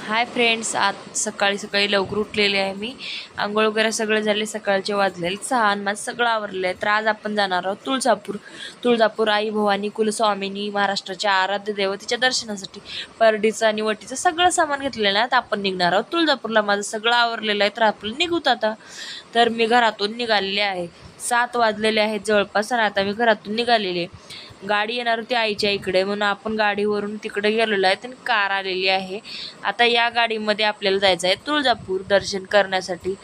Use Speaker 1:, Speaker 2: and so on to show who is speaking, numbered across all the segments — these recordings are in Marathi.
Speaker 1: हाय फ्रेंड्स, आज सकाळी सकाळी लवकर उठलेले आहे मी. आंघोळ वगैरे सगळं झाले. सकाळचे वाजलेले 6 आणि माझं सगळं आवरलेलं आहे. तर आज आपण जाणार आहोत तुळजापूर आई भवानी कुलस्वामिनी महाराष्ट्राच्या आराध्य देवतेच्या दर्शनासाठी. परडीचं आणि वटीचं सगळं सामान घेतलेलं आहे. तर आपण निघणार आहोत तुळजापूरला. माझं सगळं आवरलेलं आहे, तर आपण निघूत आता. तर मी घरातून निघालेले आहे. 7 वाजलेले आहेत जवळपास आणि आता मी घरातून निघालेले. गाडी येणार होती आईच्या इकडे, म्हणून आपण गाडीवरून तिकडे गेलेलो आहे. आणि कार आलेली आहे. आता या गाडीमध्ये आपल्याला जायचं आहे तुळजापूर दर्शन करण्यासाठी.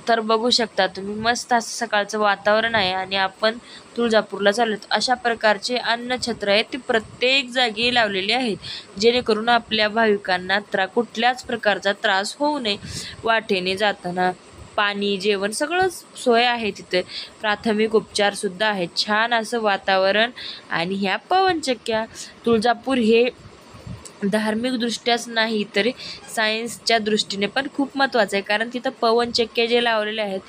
Speaker 1: तर बघू शकता तुम्ही, मस्त असं सकाळचं वातावरण आहे आणि आपण तुळजापूरला चाललो. अशा प्रकारचे अन्नछत्र आहेत, ते प्रत्येक जागी लावलेले आहेत, जेणेकरून आपल्या भाविकांना कुठल्याच प्रकारचा त्रास होऊ नये. वाटेने जाताना पाणी, जेवण सगळं सोय आहे तिथे. प्राथमिक उपचार सुद्धा आहेत. छान असं वातावरण आणि ह्या पवनचक्क्या. तुळजापूर हे धार्मिक दृष्ट्याच नाही तर सायन्सच्या दृष्टीने पण खूप महत्त्वाचं आहे, कारण तिथं पवनचक्क्या जे लावलेले आहेत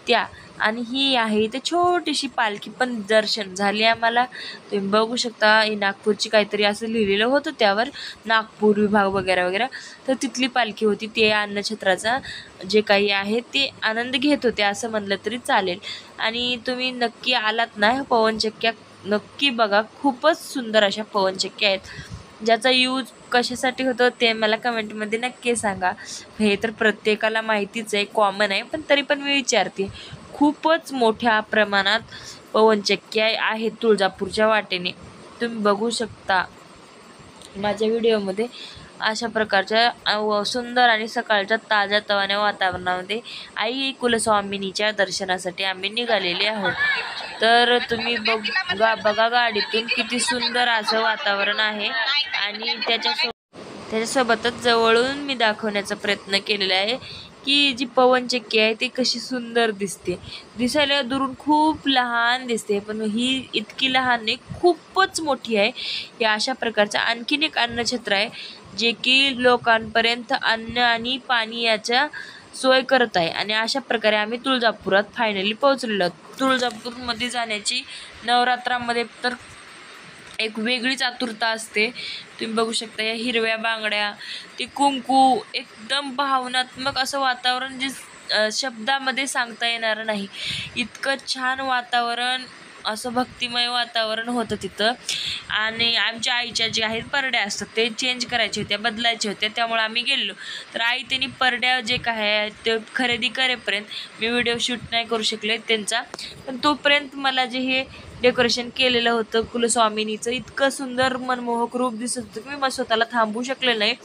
Speaker 1: त्या. आणि ही आहे इथे छोटीशी पालखी पण दर्शन झाली आम्हाला. तुम्ही बघू शकता, ही नागपूरची काहीतरी असं लिहिलेलं होतं त्यावर, नागपूर विभाग वगैरे वगैरे. तर तिथली पालखी होती. ते अन्नछत्राचा जे काही आहे ते आनंद घेत होते असं म्हणलं तरी चालेल. आणि तुम्ही नक्की आलात ना, पवनचक्क्या नक्की बघा. खूपच सुंदर अशा पवनचक्क्या आहेत. ज्याचा यूज कशासाठी होतं ते मला कमेंटमध्ये नक्की सांगा. हे तर प्रत्येकाला माहितीच आहे, कॉमन आहे, पण तरी पण मी विचारते. खूपच मोठ्या प्रमाणात पवनचक्क्या आहेत तुळजापूरच्या वाटेने. तुम्ही बघू शकता माझ्या व्हिडिओमध्ये. अशा प्रकारच्या सुंदर आणि सकाळच्या ताज्या तवान्या वातावरणामध्ये आई कुलस्वामिनीच्या दर्शनासाठी आम्ही निघालेले आहोत. तर तुम्ही बघा गाडीतून किती सुंदर असं वातावरण आहे. आणि त्याच्यासोबतच जवळून मी दाखवण्याचा प्रयत्न केलेला आहे की जी पवनचक्की आहे ती कशी सुंदर दिसते. दिसायला दुरून खूप लहान दिसते, पण ही इतकी लहान नाही, खूपच मोठी आहे. या अशा प्रकारचं आणखीन एक अन्नछत्र आहे, जे की लोकांपर्यंत अन्न आणि पाणी याच्या सोय करत आहे. आणि अशा प्रकारे आम्ही तुळजापुरात फायनली पोहोचलेलो आहोत. तुळजापूरमध्ये जाण्याची नवरात्रामध्ये तर एक वेगळीच आतुरता असते. तुम्ही बघू शकता या हिरव्या बांगड्या, ते कुंकू, एकदम भावनात्मक असं वातावरण जे शब्दामध्ये सांगता येणार नाही. इतकं छान वातावरण, असं भक्तिमय वातावरण होतं तिथं. आणि आमच्या आईच्या जे आहेत परड्या असतात ते चेंज करायचे होत्या, बदलायचे होत्या, त्यामुळे आम्ही गेलो. तर आई त्यांनी परड्या जे काय आहे ते खरेदी करेपर्यंत मी व्हिडिओ शूट नाही करू शकले त्यांचा. पण तोपर्यंत मला जे हे डेकोरेशन केलेलं होतं कुलस्वामिनीचं, इतकं सुंदर मनमोहक रूप दिसत होतं की मी स्वतःला थांबवू शकले नाही.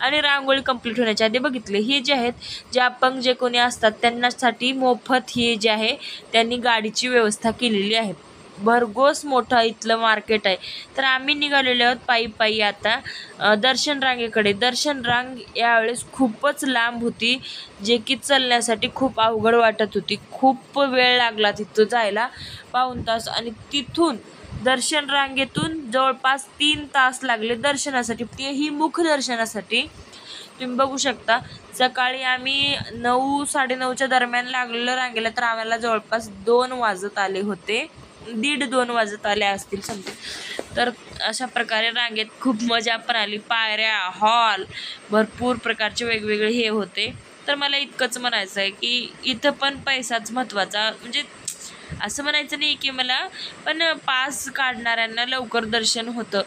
Speaker 1: आणि रांगोळी कंप्लीट होण्याच्या आधी बघितले, हे जे आहेत, जे अपंग जे कोणी असतात त्यांच्यासाठी मोफत हे जे आहे त्यांनी गाडीची व्यवस्था केलेली आहे. भरघोस मोठं इथलं मार्केट आहे. तर आम्ही निघालेलो आहोत पायी आता दर्शन रांगेकडे. दर्शन रांग यावेळेस खूपच लांब होती, जे की चलण्यासाठी खूप अवघड वाटत होती. खूप वेळ लागला तिथं जायला, पाऊण तास. आणि तिथून दर्शन रांगेतून जवळपास 3 तास लागले दर्शनासाठी, तेही मुख दर्शनासाठी. तुम्ही बघू शकता, सकाळी आम्ही 9, 9:30च्या दरम्यान लागलेलं रांगेला, तर आम्हाला जवळपास 2 वाजत आले होते, 1:30-2 वाजत आले असतील समथिंग. तर अशा प्रकारे रांगेत खूप मजा पण आली. पायऱ्या, हॉल, भरपूर प्रकारचे वेगवेगळे हे होते. तर मला इतकंच म्हणायचं आहे की इथं पण पैसाच महत्त्वाचा, म्हणजे असं म्हणायचं नाही की मला, पण पास काढणाऱ्यांना लवकर दर्शन होतं.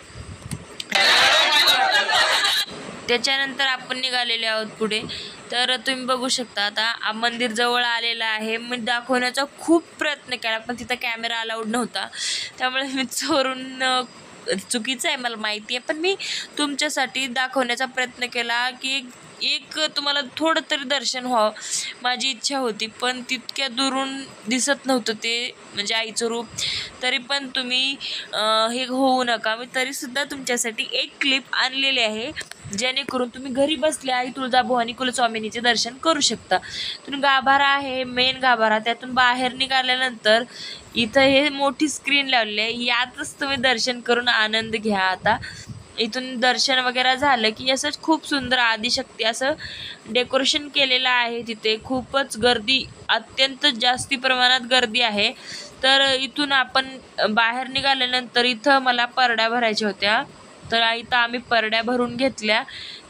Speaker 1: त्याच्यानंतर आपण निघालेले आहोत पुढे. तर तुम्ही बघू शकता, आता मंदिर जवळ आलेलं आहे. मी दाखवण्याचा खूप प्रयत्न केला, पण तिथं कॅमेरा अलाउड नव्हता, त्यामुळे मी चोरून, चुकीचं आहे मला माहिती आहे, पण मी तुमच्यासाठी दाखवण्याचा प्रयत्न केला की एक तुम्हाला थोडं तरी दर्शन व्हावं. माझी इच्छा होती, पण तितक्या दुरून दिसत नव्हतं ते, म्हणजे आईचं रूप. तरी पण तुम्ही हे होऊ नका, मी तरीसुद्धा तुमच्यासाठी एक क्लिप आणलेली आहे, जेणेकरून तुम्ही घरी बसल्या आई तुळजाभवानी कुलस्वामिनीचे दर्शन करू शकता. तुम्ही गाभारा आहे, मेन गाभारा, त्यातून बाहेर निघाल्यानंतर इथं हे मोठी स्क्रीन लावली आहे, यातच तुम्ही दर्शन करून आनंद घ्या. आता इथून दर्शन वगैरे झालं की असंच खूप सुंदर आदिशक्ती असं डेकोरेशन केलेलं आहे. तिथे खूपच गर्दी, अत्यंत जास्ती प्रमाणात गर्दी आहे. तर इथून आपण बाहेर निघाल्यानंतर इथं मला परड्या भरायच्या होत्या, तर इथं आम्ही परड्या भरून घेतल्या.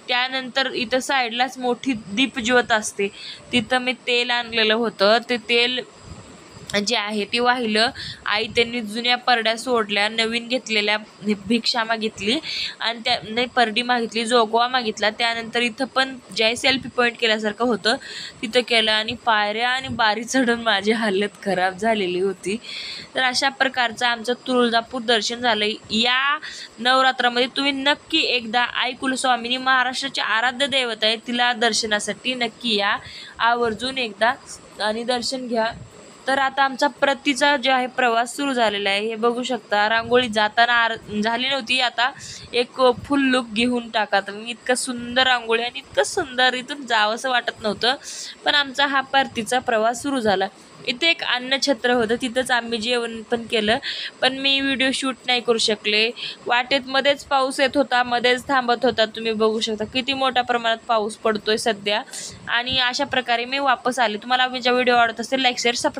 Speaker 1: त्यानंतर इथं साईडलाच मोठी दीपज्योत असते, तिथं मी तेल आणलेलं होतं. ते तेल जे आहे ते वाहिलं. आई त्यांनी जुन्या परड्या सोडल्या, नवीन घेतलेल्या भिक्षा मागितली आणि त्या नाही परडी मागितली, जोगवा मागितला. त्यानंतर इथं पण जे सेल्फी पॉईंट केल्यासारखं होतं तिथं केलं आणि पायऱ्या आणि बारी चढून माझी हालत खराब झालेली होती. तर अशा प्रकारचं आमचं तुळजापूर दर्शन झालं. या नवरात्रामध्ये तुम्ही नक्की एकदा आई कुलस्वामिनी महाराष्ट्राची आराध्य दैवत आहे, तिला दर्शनासाठी नक्की या आवर्जून एकदा आणि दर्शन घ्या. तर आता आमचा परतीचा जो आहे प्रवास सुरू झालेला आहे. हे बघू शकता, रांगोळी जाताना झाली नव्हती, आता एक फुल लुक घेऊन टाका तुम्ही. इतकं सुंदर रांगोळी आणि इतकं सुंदर, इथून जावंसं वाटत नव्हतं. पण आमचा हा परतीचा प्रवास सुरू झाला. इथे एक अन्नछत्र होतं, तिथंच आम्ही जेवण पण केलं, पण मी व्हिडिओ शूट नाही करू शकले. वाटेत मध्येच पाऊस येत होता, मध्येच थांबत होता. तुम्ही बघू शकता किती मोठ्या प्रमाणात पाऊस पडतोय सध्या. आणि अशा प्रकारे मी वापस आले. तुम्हाला माझा व्हिडिओ आवडत असेल, लाईक शेअर सबस्क्राईब